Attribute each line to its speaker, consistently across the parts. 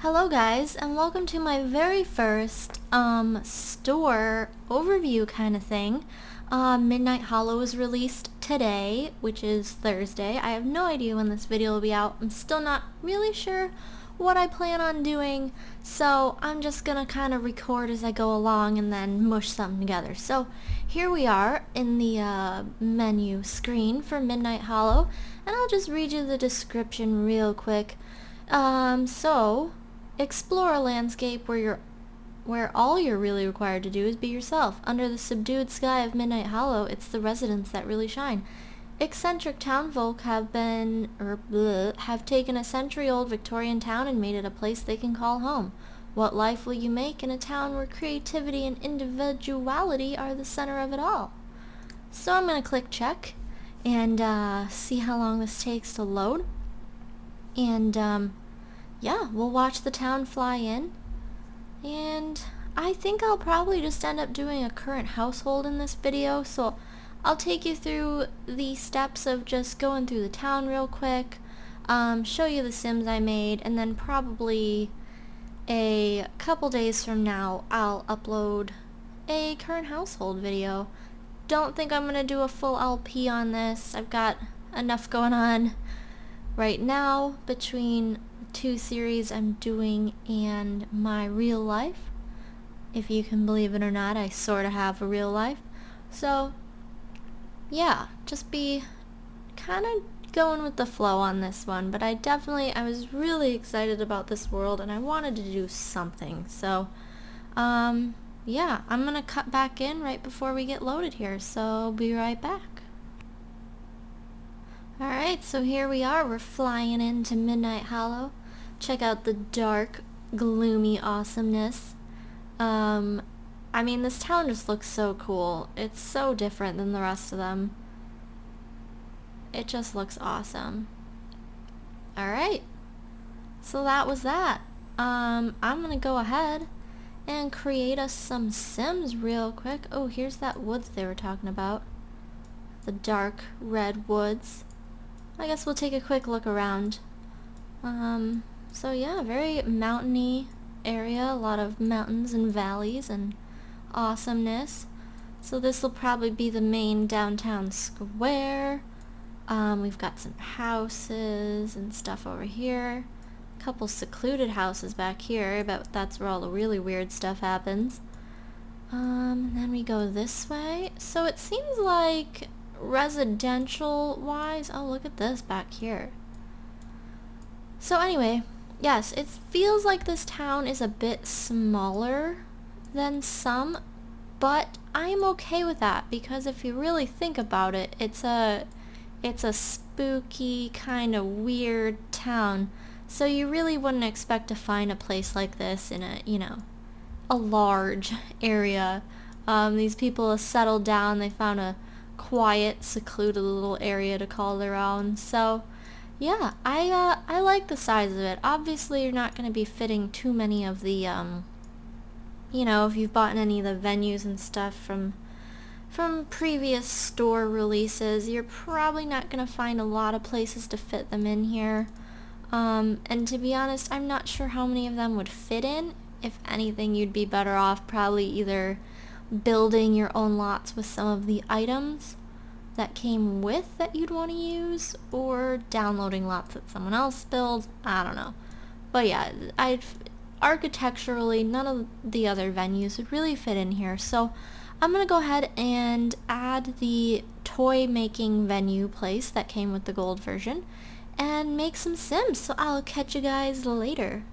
Speaker 1: Hello guys, and welcome to my very first store overview kind of thing. Midnight Hollow was released today, which is Thursday. I have no idea when this video will be out. I'm still not really sure what I plan on doing, so I'm just gonna kind of record as I go along and then mush something together. So here we are in the menu screen for Midnight Hollow, and I'll just read you the description real quick. Explore a landscape where all you're really required to do is be yourself. Under the subdued sky of Midnight Hollow, it's the residents that really shine. Eccentric townfolk have taken a century-old Victorian town and made it a place they can call home. What life will you make in a town where creativity and individuality are the center of it all? So I'm going to click check and see how long this takes to load. And yeah, we'll watch the town fly in, and I think I'll probably just end up doing a current household in this video, so I'll take you through the steps of just going through the town real quick, show you the Sims I made, and then probably a couple days from now I'll upload a current household video. Don't think I'm gonna do a full LP on this. I've got enough going on right now between two series I'm doing and my real life. If you can believe it or not, I sort of have a real life. So yeah, just be kind of going with the flow on this one, but I was really excited about this world and I wanted to do something. So yeah, I'm gonna cut back in right before we get loaded here, so be right back. Alright, so here we are, we're flying into Midnight Hollow. Check out the dark, gloomy awesomeness. I mean, this town just looks so cool. It's so different than the rest of them. It just looks awesome. Alright, so that was that. I'm gonna go ahead and create us some Sims real quick. Oh, here's that woods they were talking about. The dark red woods. I guess we'll take a quick look around. So yeah, very mountainy area, a lot of mountains and valleys and awesomeness. So this will probably be the main downtown square. We've got some houses and stuff over here. A couple secluded houses back here, but that's where all the really weird stuff happens. Then we go this way. So it seems like residential wise, oh look at this back here. So anyway, yes, it feels like this town is a bit smaller than some, but I'm okay with that because if you really think about it, it's a spooky kind of weird town. So you really wouldn't expect to find a place like this in a large area. These people have settled down, they found a quiet, secluded little area to call their own. So yeah, I like the size of it. Obviously, you're not going to be fitting too many of the, if you've bought any of the venues and stuff from previous store releases, you're probably not going to find a lot of places to fit them in here. And to be honest, I'm not sure how many of them would fit in. If anything, you'd be better off probably either building your own lots with some of the items that came with that you'd want to use, or downloading lots that someone else builds. I don't know. But yeah, architecturally, none of the other venues would really fit in here. So I'm going to go ahead and add the toy making venue place that came with the gold version and make some Sims. So I'll catch you guys later.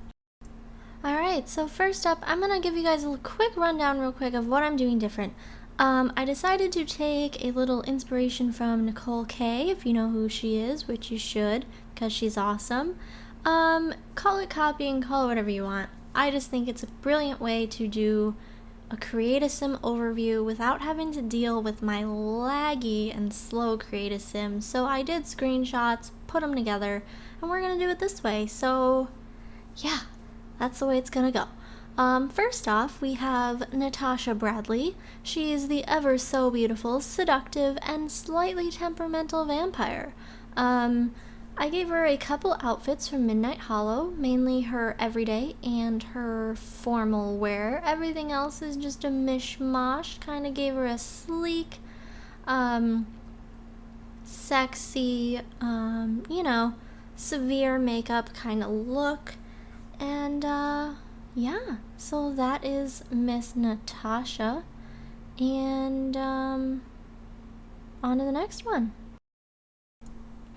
Speaker 1: Alright, so first up, I'm going to give you guys a quick rundown real quick of what I'm doing different. I decided to take a little inspiration from Nicole K, if you know who she is, which you should, because she's awesome. Call it copying, call it whatever you want. I just think it's a brilliant way to create a sim overview without having to deal with my laggy and slow create a sim. So I did screenshots, put them together, and we're going to do it this way. So yeah, that's the way it's going to go. First off, we have Natasha Bradley. She is the ever so beautiful, seductive, and slightly temperamental vampire. I gave her a couple outfits from Midnight Hollow, mainly her everyday and her formal wear. Everything else is just a mishmash. Kind of gave her a sleek, sexy, severe makeup kind of look. And, yeah, so that is Miss Natasha. And, on to the next one.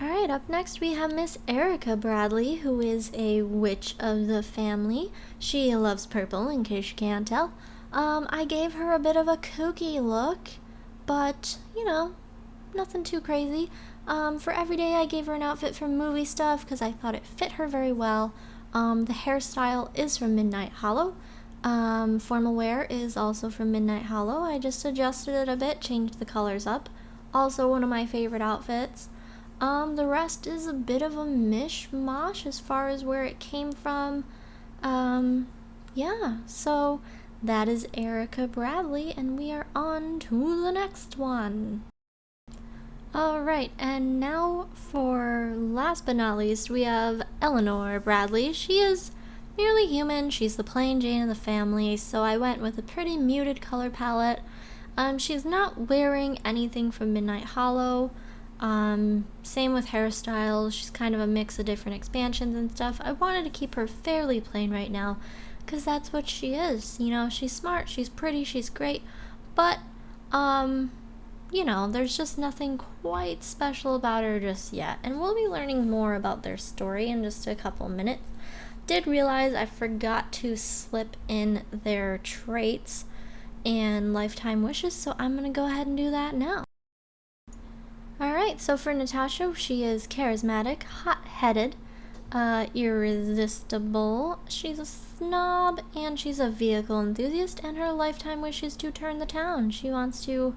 Speaker 1: Alright, up next we have Miss Erikka Bradley, who is a witch of the family. She loves purple, in case you can't tell. I gave her a bit of a kooky look, but, nothing too crazy. For everyday, I gave her an outfit from movie stuff because I thought it fit her very well. The hairstyle is from Midnight Hollow. Formal wear is also from Midnight Hollow. I just adjusted it a bit, changed the colors up. Also one of my favorite outfits. The rest is a bit of a mishmash as far as where it came from. Yeah, so that is Erikka Bradley, and we are on to the next one. Alright, and now for last but not least, we have Eleanor Bradley. She is nearly human. She's the plain Jane of the family, so I went with a pretty muted color palette. She's not wearing anything from Midnight Hollow. Same with hairstyles. She's kind of a mix of different expansions and stuff. I wanted to keep her fairly plain right now, because that's what she is. She's smart, she's pretty, she's great, but, there's just nothing quite special about her just yet. And we'll be learning more about their story in just a couple minutes. Did realize I forgot to slip in their traits and lifetime wishes, so I'm going to go ahead and do that now. Alright, so for Natasha, she is charismatic, hot-headed, irresistible, she's a snob, and she's a vehicle enthusiast, and her lifetime wish is to turn the town. She wants to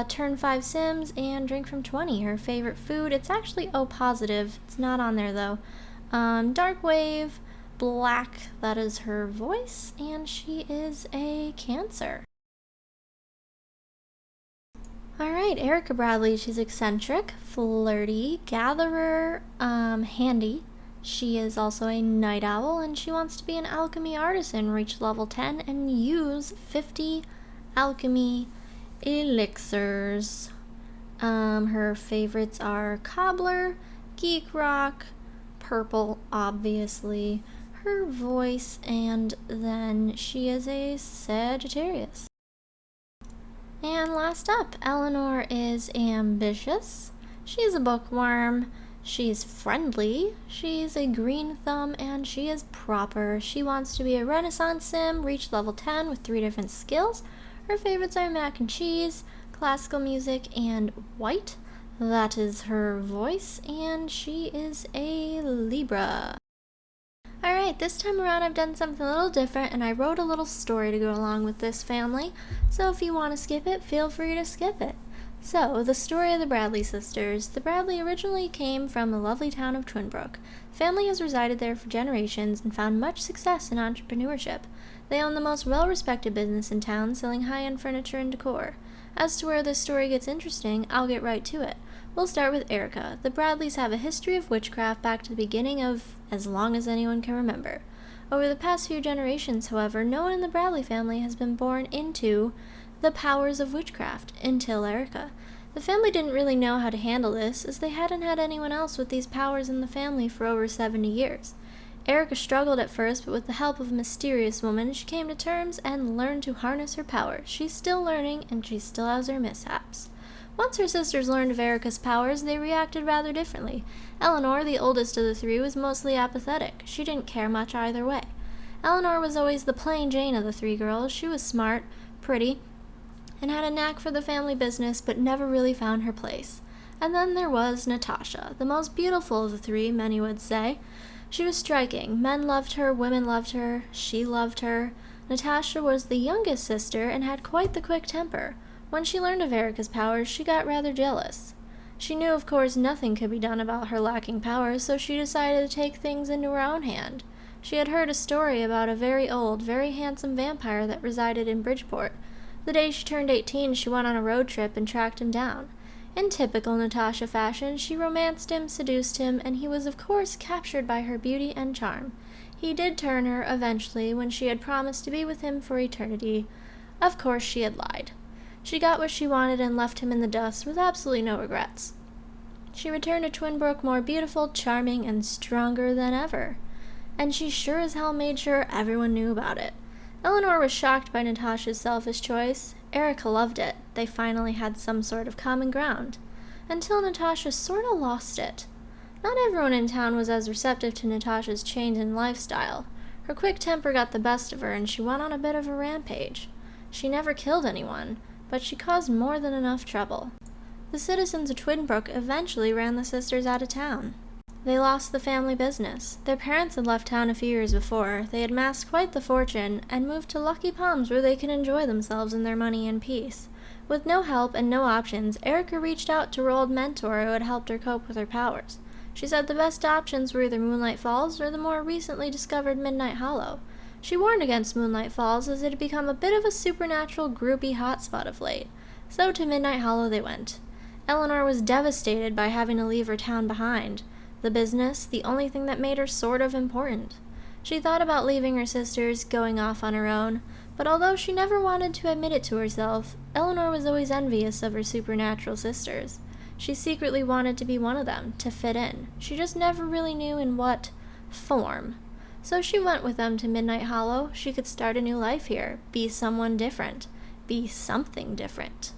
Speaker 1: turn 5 Sims and drink from 20. Her favorite food, it's actually O positive, it's not on there though. Dark wave, black, that is her voice, and she is a Cancer. Alright, Erikka Bradley, she's eccentric, flirty, gatherer, handy. She is also a night owl, and she wants to be an alchemy artisan, reach level 10, and use 50 alchemy elixirs. Her favorites are cobbler, geek rock, purple, obviously, her voice, and then she is a Sagittarius. And last up, Eleanor is ambitious. She's a bookworm. She's friendly. She's a green thumb, and she is proper. She wants to be a Renaissance sim, reach level 10 with 3 different skills. Her favorites are mac and cheese, classical music, and white. That is her voice, and she is a Libra. Alright, this time around I've done something a little different, and I wrote a little story to go along with this family, so if you want to skip it, feel free to skip it. So, the story of the Bradley sisters. The Bradley originally came from the lovely town of Twinbrook. The family has resided there for generations and found much success in entrepreneurship. They own the most well-respected business in town, selling high-end furniture and decor. As to where this story gets interesting, I'll get right to it. We'll start with Erikka. The Bradleys have a history of witchcraft back to the beginning of as long as anyone can remember. Over the past few generations, however, no one in the Bradley family has been born into the powers of witchcraft until Erikka. The family didn't really know how to handle this, as they hadn't had anyone else with these powers in the family for over 70 years. Erikka struggled at first, but with the help of a mysterious woman, she came to terms and learned to harness her power. She's still learning, and she still has her mishaps. Once her sisters learned of Erikka's powers, they reacted rather differently. Eleanor, the oldest of the 3, was mostly apathetic. She didn't care much either way. Eleanor was always the plain Jane of the 3 girls. She was smart, pretty, and had a knack for the family business, but never really found her place. And then there was Natasha, the most beautiful of the 3, many would say. She was striking. Men loved her, women loved her, she loved her. Natasha was the youngest sister and had quite the quick temper. When she learned of Erikka's powers, she got rather jealous. She knew, of course, nothing could be done about her lacking powers, so she decided to take things into her own hand. She had heard a story about a very old, very handsome vampire that resided in Bridgeport. The day she turned 18, she went on a road trip and tracked him down. In typical Natasha fashion, she romanced him, seduced him, and he was of course captured by her beauty and charm. He did turn her eventually when she had promised to be with him for eternity. Of course she had lied. She got what she wanted and left him in the dust with absolutely no regrets. She returned to Twinbrook more beautiful, charming, and stronger than ever. And she sure as hell made sure everyone knew about it. Eleanor was shocked by Natasha's selfish choice. Erikka loved it. They finally had some sort of common ground. Until Natasha sorta lost it. Not everyone in town was as receptive to Natasha's change in lifestyle. Her quick temper got the best of her and she went on a bit of a rampage. She never killed anyone, but she caused more than enough trouble. The citizens of Twinbrook eventually ran the sisters out of town. They lost the family business. Their parents had left town a few years before. They had amassed quite the fortune and moved to Lucky Palms where they could enjoy themselves and their money in peace. With no help and no options, Erikka reached out to her old mentor who had helped her cope with her powers. She said the best options were either Moonlight Falls or the more recently discovered Midnight Hollow. She warned against Moonlight Falls as it had become a bit of a supernatural groupie hotspot of late. So to Midnight Hollow they went. Eleanor was devastated by having to leave her town behind. The business, the only thing that made her sort of important. She thought about leaving her sisters, going off on her own, but although she never wanted to admit it to herself, Eleanor was always envious of her supernatural sisters. She secretly wanted to be one of them, to fit in. She just never really knew in what form. So she went with them to Midnight Hollow. She could start a new life here, be someone different, be something different.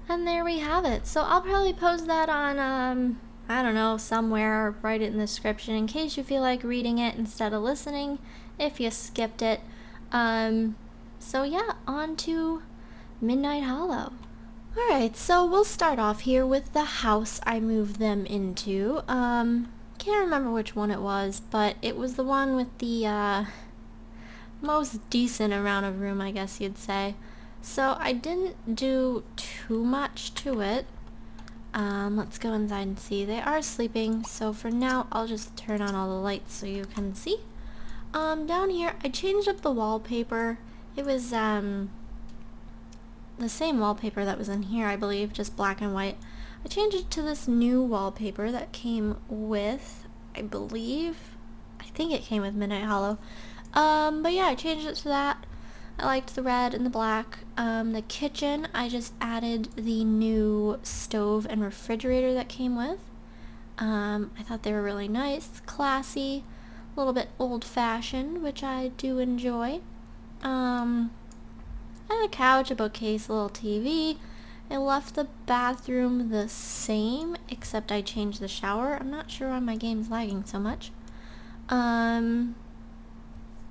Speaker 1: And there we have it. So I'll probably post that on, I don't know, somewhere, or write it in the description in case you feel like reading it instead of listening, if you skipped it. So yeah, on to Midnight Hollow. Alright, so we'll start off here with the house I moved them into. Can't remember which one it was, but it was the one with the, most decent amount of room, I guess you'd say. So I didn't do too much to it. Let's go inside and see. They are sleeping, so for now I'll just turn on all the lights so you can see. Down here I changed up the wallpaper. It was the same wallpaper that was in here, I believe, just black and white. I changed it to this new wallpaper that came with, I think it came with Midnight Hollow. But yeah, I changed it to that. I liked the red and the black. The kitchen, I just added the new stove and refrigerator that came with. I thought they were really nice, classy, a little bit old-fashioned, which I do enjoy. I had a couch, a bookcase, a little TV. I left the bathroom the same, except I changed the shower. I'm not sure why my game's lagging so much.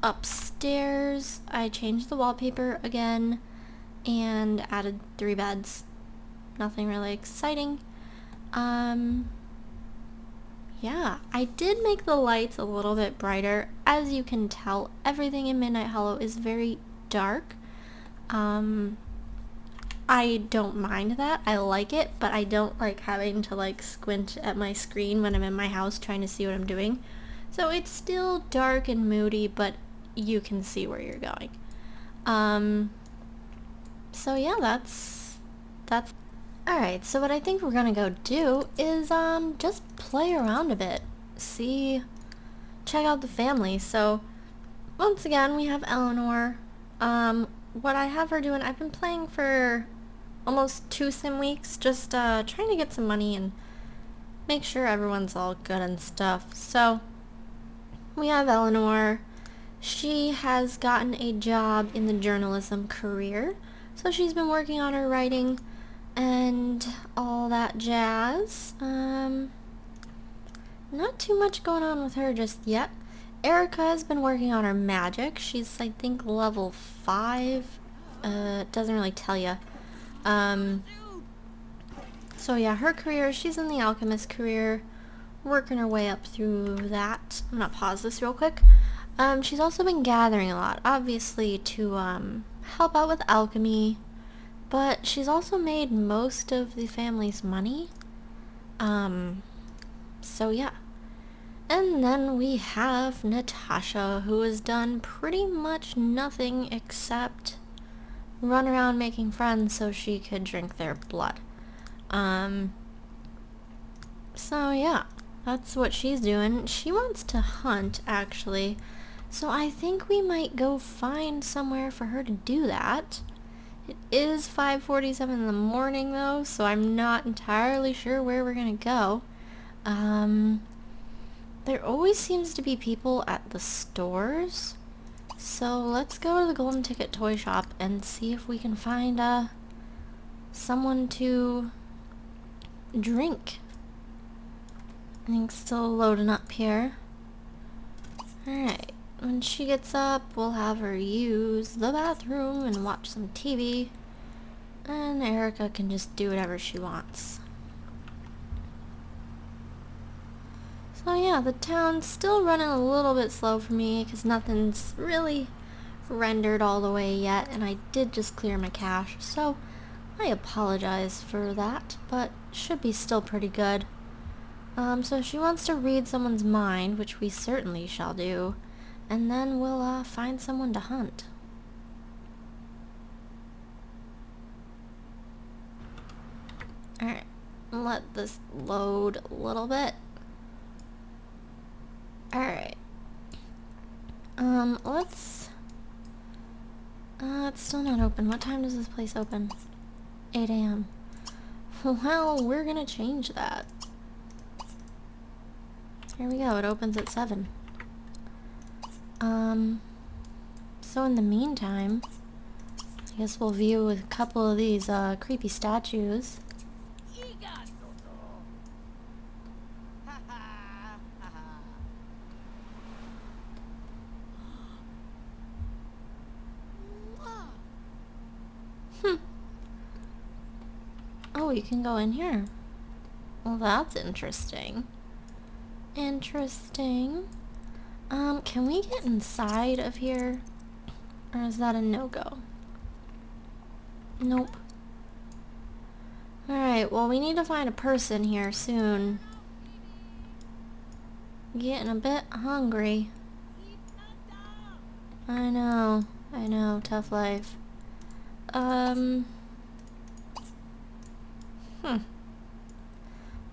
Speaker 1: Upstairs, I changed the wallpaper again and added 3 beds. Nothing really exciting. Yeah, I did make the lights a little bit brighter. As you can tell, everything in Midnight Hollow is very dark. I don't mind that. I like it, but I don't like having to squint at my screen when I'm in my house trying to see what I'm doing. So it's still dark and moody, but you can see where you're going. So yeah, that's alright. So what I think we're gonna go do is just play around a bit, check out the family. So once again, we have Eleanor. What I have her doing, I've been playing for almost 2 sim weeks, just trying to get some money and make sure everyone's all good and stuff. So we have Eleanor. She has gotten a job in the journalism career, so she's been working on her writing and all that jazz. Not too much going on with her just yet. Erikka has been working on her magic. She's, I think, level 5. Doesn't really tell ya. So yeah, her career, she's in the alchemist career, working her way up through that. I'm gonna pause this real quick. She's also been gathering a lot, obviously to help out with alchemy, but she's also made most of the family's money. So yeah. And then we have Natasha, who has done pretty much nothing except run around making friends so she could drink their blood. So yeah, that's what she's doing. She wants to hunt, actually. So I think we might go find somewhere for her to do that. It is 5:47 in the morning though, so I'm not entirely sure where we're gonna go. There always seems to be people at the stores. So let's go to the Golden Ticket toy shop and see if we can find someone to drink. I think still loading up here. Alright, when she gets up, we'll have her use the bathroom and watch some TV. And Erikka can just do whatever she wants. So yeah, the town's still running a little bit slow for me because nothing's really rendered all the way yet, and I did just clear my cache, so I apologize for that, but should be still pretty good. So she wants to read someone's mind, which we certainly shall do, and then we'll find someone to hunt. Alright, let this load a little bit. Alright. It's still not open. What time does this place open? 8 a.m. Well, we're gonna change that. Here we go, it opens at 7. So in the meantime, I guess we'll view a couple of these, creepy statues. Oh, you can go in here. Well, that's interesting. Interesting. Can we get inside of here? Or is that a no-go? Nope. Alright, well, we need to find a person here soon. Getting a bit hungry. I know, tough life.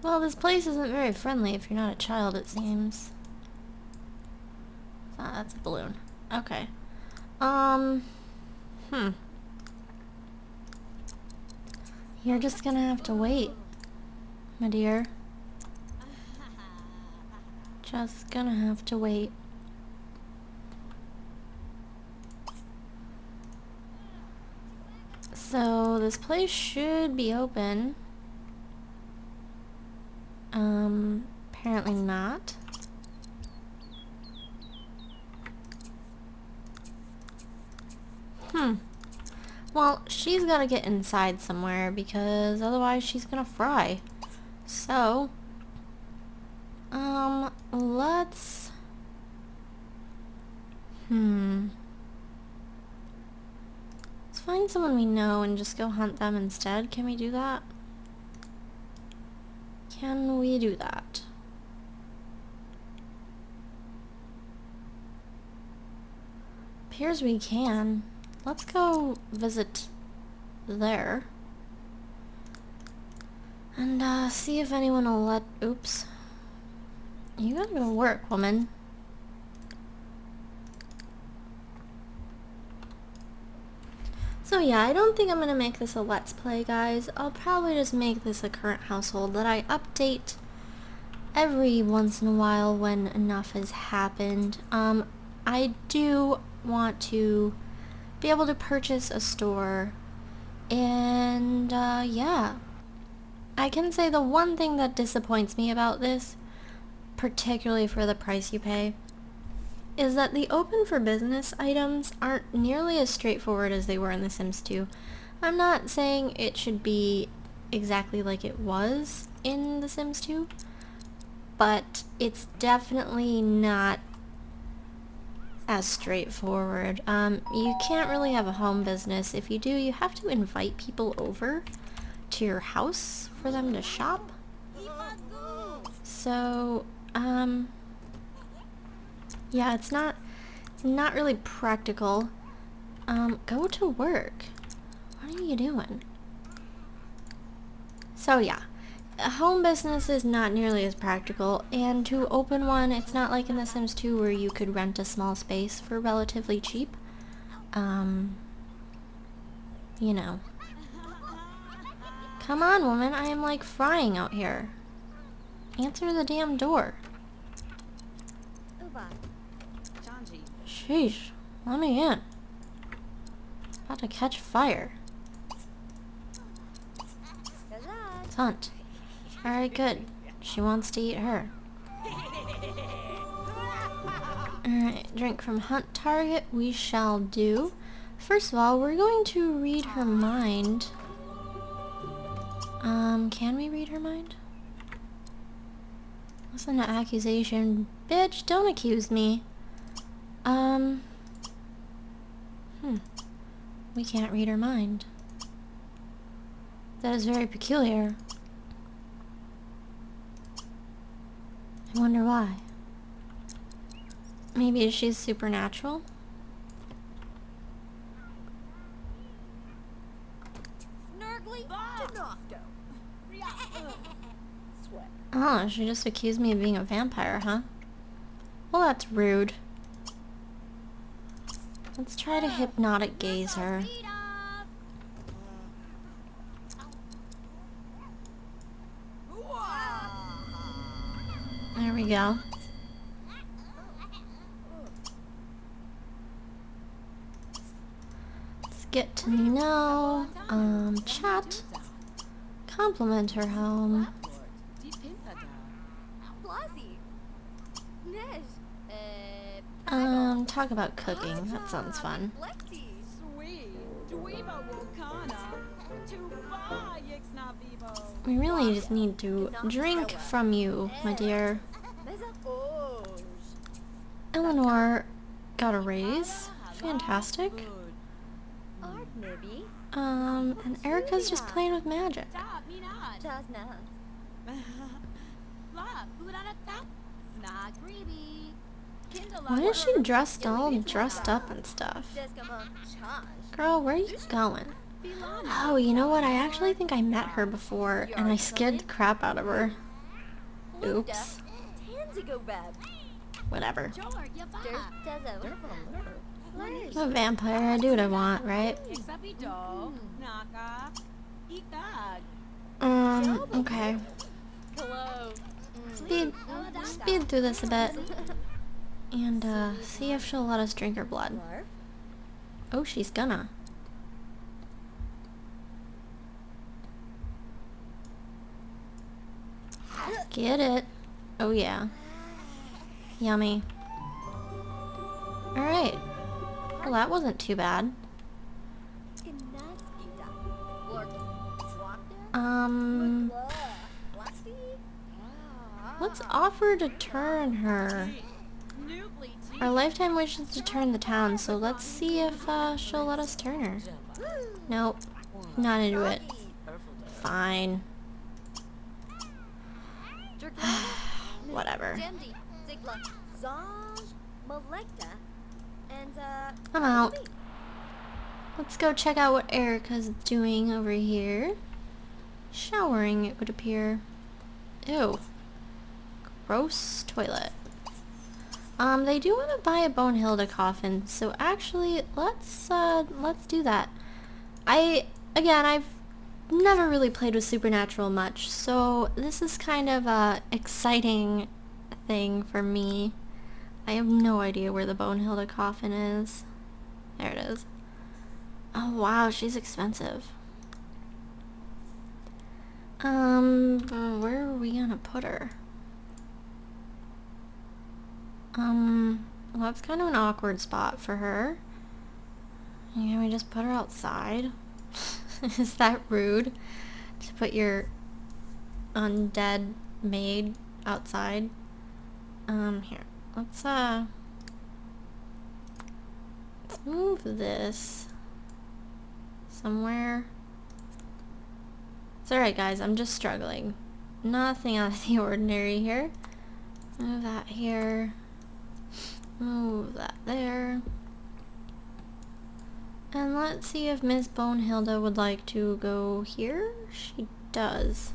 Speaker 1: Well, this place isn't very friendly if you're not a child, it seems. Ah, that's a balloon. Okay. You're just gonna have to wait, my dear. Just gonna have to wait. So, this place should be open. Apparently not. Well, she's gotta get inside somewhere because otherwise she's gonna fry. So, let's... Let's find someone we know and just go hunt them instead. Can we do that? Can we do that? Appears we can. Let's go visit there. And see if anyone will let... Oops. You gotta go work, woman. So yeah, I don't think I'm gonna make this a let's play, guys. I'll probably just make this a current household that I update every once in a while when enough has happened. I do want to be able to purchase a store, and yeah. I can say the one thing that disappoints me about this, particularly for the price you pay, is that the open for business items aren't nearly as straightforward as they were in The Sims 2. I'm not saying it should be exactly like it was in The Sims 2, but it's definitely not as straightforward. You can't really have a home business. If you do, you have to invite people over to your house for them to shop. So, yeah, it's not really practical. Go to work. What are you doing? So yeah, a home business is not nearly as practical, and to open one, it's not like in The Sims 2 where you could rent a small space for relatively cheap. You know. Come on, woman, I am like frying out here. Answer the damn door. Sheesh, let me in. About to catch fire. Let's hunt. Alright, good. She wants to eat her. Alright, drink from hunt target we shall do. First of all, we're going to read her mind. Can we read her mind? Listen to accusation. Bitch, don't accuse me. We can't read her mind. That is very peculiar. I wonder why. Maybe she's supernatural? Oh, she just accused me of being a vampire, huh? Well, that's rude. Let's try to hypnotic gaze her. There we go. Let's get to know, chat. Compliment her home. Talk about cooking. That sounds fun. We really just need to drink from you, my dear. Eleanor got a raise. Fantastic. And Erikka's just playing with magic. Why is she dressed up and stuff? Girl, where are you going? Oh, you know what? I actually think I met her before, and I scared the crap out of her. Oops. Whatever. I'm a vampire. I do what I want, right? Okay. Speed through this a bit. And, see if she'll let us drink her blood. Oh, she's gonna. Get it. Oh, yeah. Yummy. Alright. Well, that wasn't too bad. Let's offer to turn her. Our lifetime wish is to turn the town, so let's see if she'll let us turn her. Nope. Not into it. Fine. Whatever. I'm out. Let's go check out what Erikka's doing over here. Showering, it would appear. Ew. Gross toilet. They do want to buy a Bonehilda coffin, so actually, let's do that. I've never really played with Supernatural much, so this is kind of a exciting thing for me. I have no idea where the Bonehilda coffin is. There it is. Oh wow, she's expensive. Where are we gonna put her? Well, that's kind of an awkward spot for her. Can we just put her outside? Is that rude? To put your undead maid outside? Here. Let's move this somewhere. It's alright, guys. I'm just struggling. Nothing out of the ordinary here. Move that here. Move that there. And let's see if Miss Bonehilda would like to go here. She does.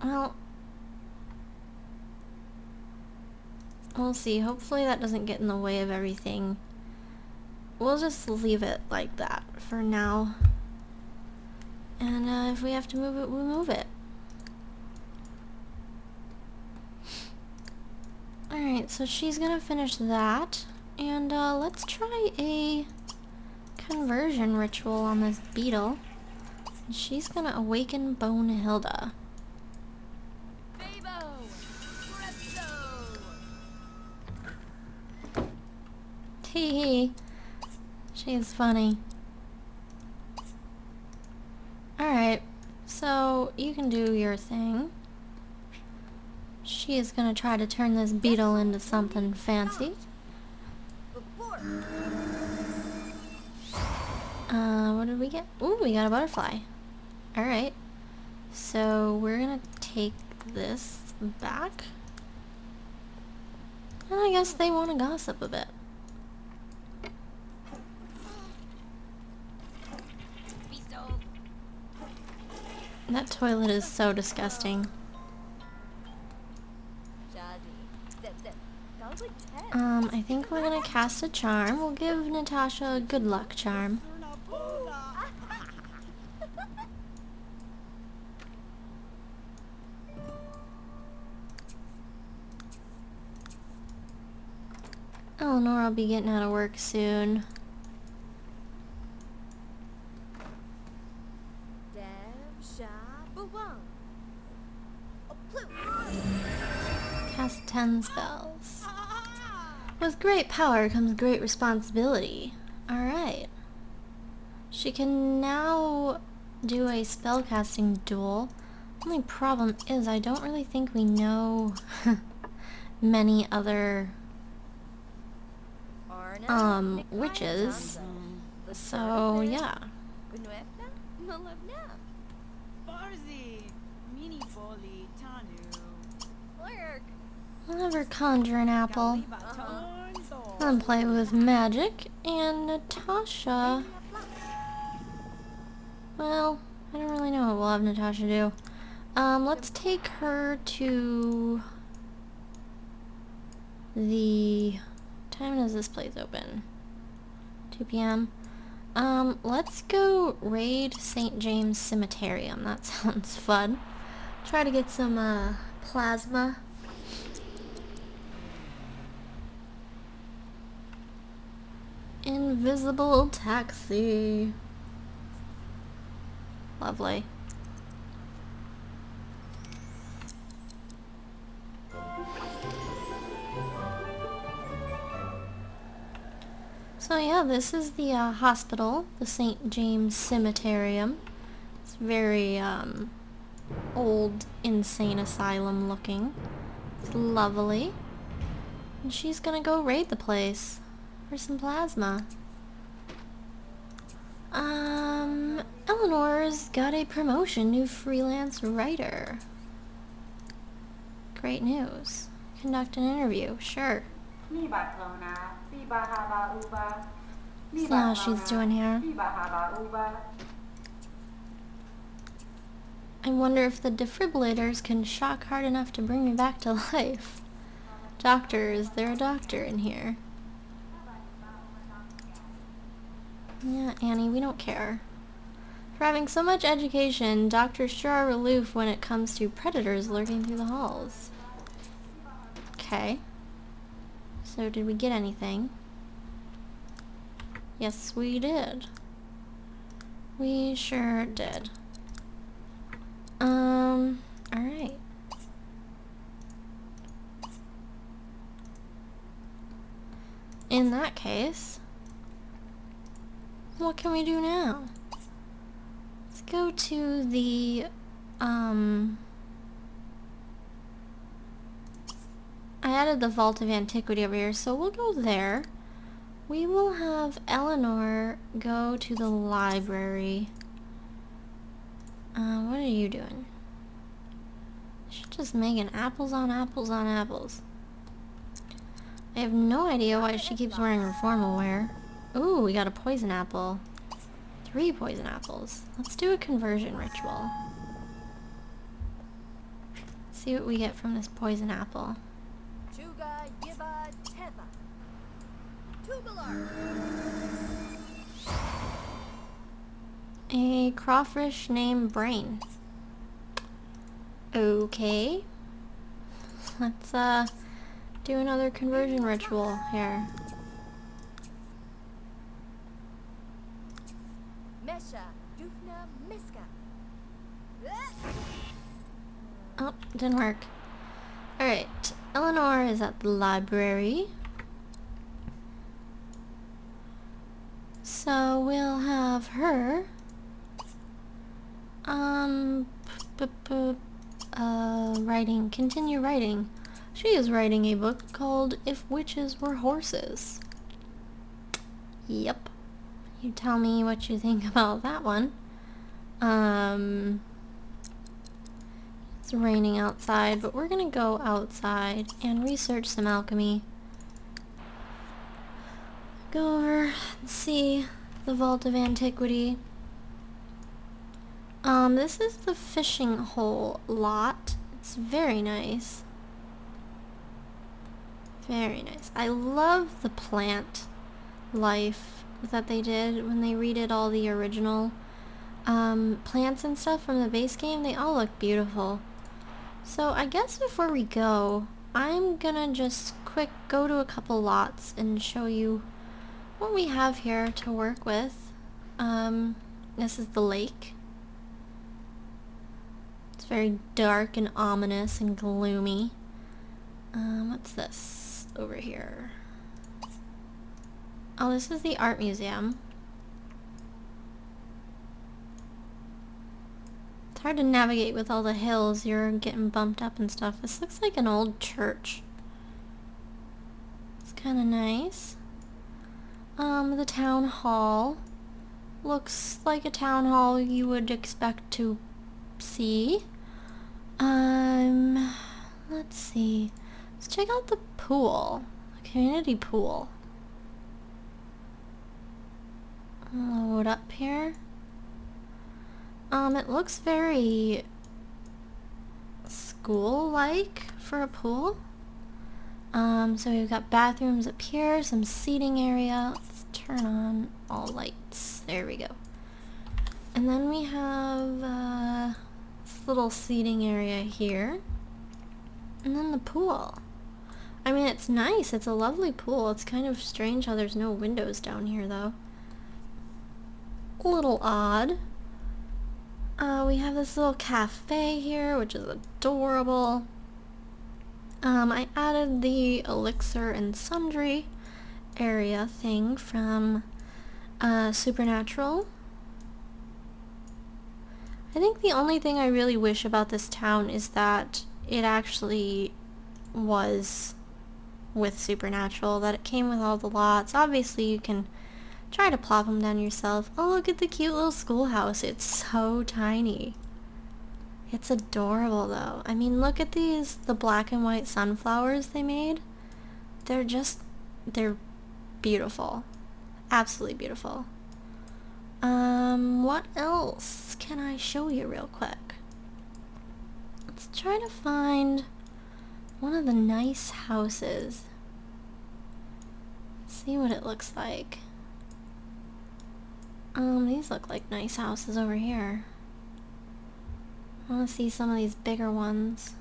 Speaker 1: Well, we'll see. Hopefully that doesn't get in the way of everything. We'll just leave it like that for now. And if we have to move it, we'll move it. Alright, so she's gonna finish that. And let's try a conversion ritual on this beetle. And she's gonna awaken Bonehilda. Hee. She's funny. Alright, so you can do your thing. She is gonna try to turn this beetle into something fancy. What did we get? Ooh, we got a butterfly. Alright. So we're gonna take this back. And I guess they want to gossip a bit. That toilet is so disgusting. I think we're gonna cast a charm. We'll give Natasha a good luck charm. Eleanor will be getting out of work soon. Cast 10 spells. With great power comes great responsibility. Alright. She can now do a spellcasting duel. Only problem is I don't really think we know many other witches. So yeah. I'll have her conjure an apple. And play with magic. And Natasha... Well, I don't really know what we'll have Natasha do. Let's take her to... the... What time does this place open? 2 p.m. Let's go raid St. James Cemeterium. That sounds fun. Try to get some, plasma. Invisible taxi. Lovely. So yeah, this is the hospital, the St. James Cemeterium. It's very old, insane asylum looking. It's lovely. And she's gonna go raid the place for some plasma. Eleanor's got a promotion, new freelance writer. Great news. Conduct an interview, sure. See how she's doing here. I wonder if the defibrillators can shock hard enough to bring me back to life. Doctor, is there a doctor in here? Yeah, Annie, we don't care. For having so much education, doctors sure are aloof when it comes to predators lurking through the halls. Okay. So did we get anything? Yes, we did. We sure did. Alright. In that case, what can we do now? Let's go to the, I added the Vault of Antiquity over here, so we'll go there. We will have Eleanor go to the library. What are you doing? She's just making apples on apples on apples. I have no idea why she keeps wearing her formal wear. Ooh, we got a poison apple. 3 poison apples. Let's do a conversion ritual. See what we get from this poison apple. A crawfish named Brain. Okay. Let's do another conversion ritual here. Oh, didn't work. Alright, Eleanor is at the library. So we'll have her writing, continue writing. She is writing a book called If Witches Were Horses. Yep. You tell me what you think about that one. It's raining outside, but we're gonna go outside and research some alchemy. Go over and see the Vault of Antiquity. This is the fishing hole lot. It's very nice. Very nice. I love the plant life that they did when they redid all the original plants and stuff from the base game. They all look beautiful. So I guess before we go, I'm gonna just quick go to a couple lots and show you what we have here to work with. This is the lake. It's very dark and ominous and gloomy. What's this over here? Oh, this is the art museum. It's hard to navigate with all the hills. You're getting bumped up and stuff. This looks like an old church. It's kind of nice. The town hall looks like a town hall you would expect to see. Let's see. Let's check out the pool. The community pool. Load up here. It looks very school-like for a pool. So we've got bathrooms up here, some seating area. Let's turn on all lights. There we go. And then we have this little seating area here. And then the pool. I mean, it's nice. It's a lovely pool. It's kind of strange how there's no windows down here, though. A little odd. We have this little cafe here, which is adorable. I added the elixir and sundry area thing from Supernatural. I think the only thing I really wish about this town is that it actually was with Supernatural, that it came with all the lots. Obviously you can try to plop them down yourself. Oh, look at the cute little schoolhouse. It's so tiny. It's adorable though. I mean, look at the black and white sunflowers they made. They're beautiful. Absolutely beautiful. What else can I show you real quick? Let's try to find one of the nice houses. Let's see what it looks like. These look like nice houses over here. I want to see some of these bigger ones.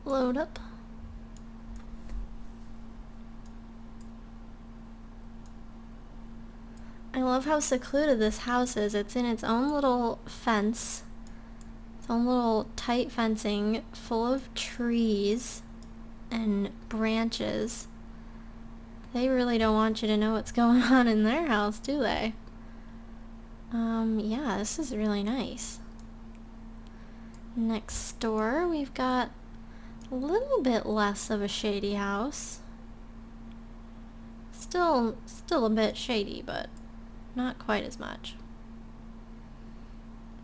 Speaker 1: Load up. I love how secluded this house is. It's in its own little fence. Its own little tight fencing full of trees and branches. They really don't want you to know what's going on in their house, do they? Yeah, this is really nice. Next door, we've got a little bit less of a shady house. Still a bit shady, but not quite as much.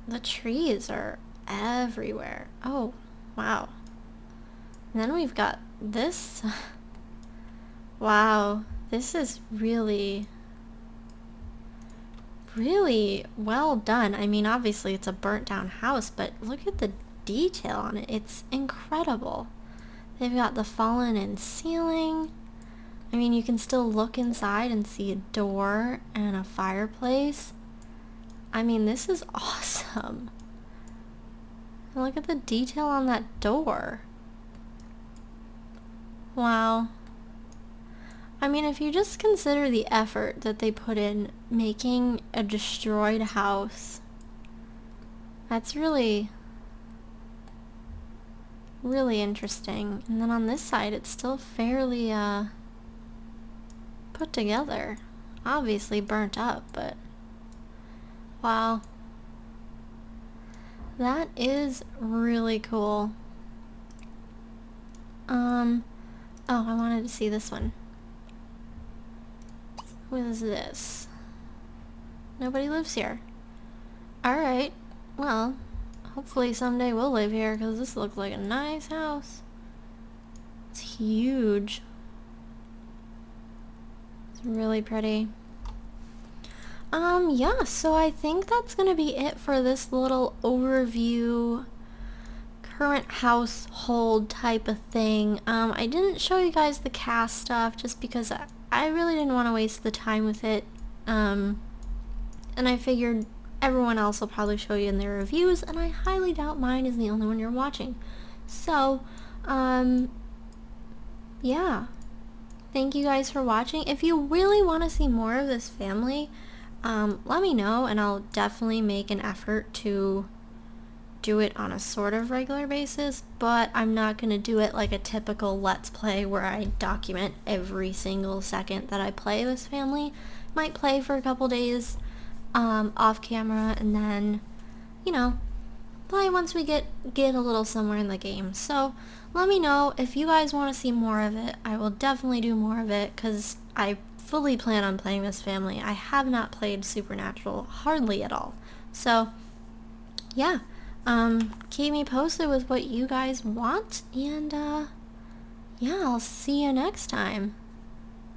Speaker 1: The trees are everywhere. Oh, wow. And then we've got this, wow, this is really, really well done. I mean, obviously it's a burnt down house, but look at the detail on it. It's incredible. They've got the fallen in ceiling. I mean, you can still look inside and see a door and a fireplace. I mean, this is awesome. And look at the detail on that door. Wow. I mean, if you just consider the effort that they put in making a destroyed house, that's really, really interesting. And then on this side, it's still fairly, put together. Obviously burnt up, but wow. That is really cool. Oh, I wanted to see this one. What is this? Nobody lives here. Alright, well, hopefully someday we'll live here, because this looks like a nice house. It's huge. It's really pretty. Yeah, so I think that's gonna be it for this little overview current household type of thing. I didn't show you guys the cast stuff just because I really didn't want to waste the time with it. And I figured everyone else will probably show you in their reviews, and I highly doubt mine is the only one you're watching. So, yeah. Thank you guys for watching. If you really want to see more of this family, let me know, and I'll definitely make an effort to do it on a sort of regular basis, but I'm not going to do it like a typical Let's Play where I document every single second that I play this family. Might play for a couple days off camera, and then, you know, play once we get a little somewhere in the game. So let me know if you guys want to see more of it. I will definitely do more of it, because I fully plan on playing this family. I have not played Supernatural hardly at all. So yeah, keep me posted with what you guys want, and yeah, I'll see you next time.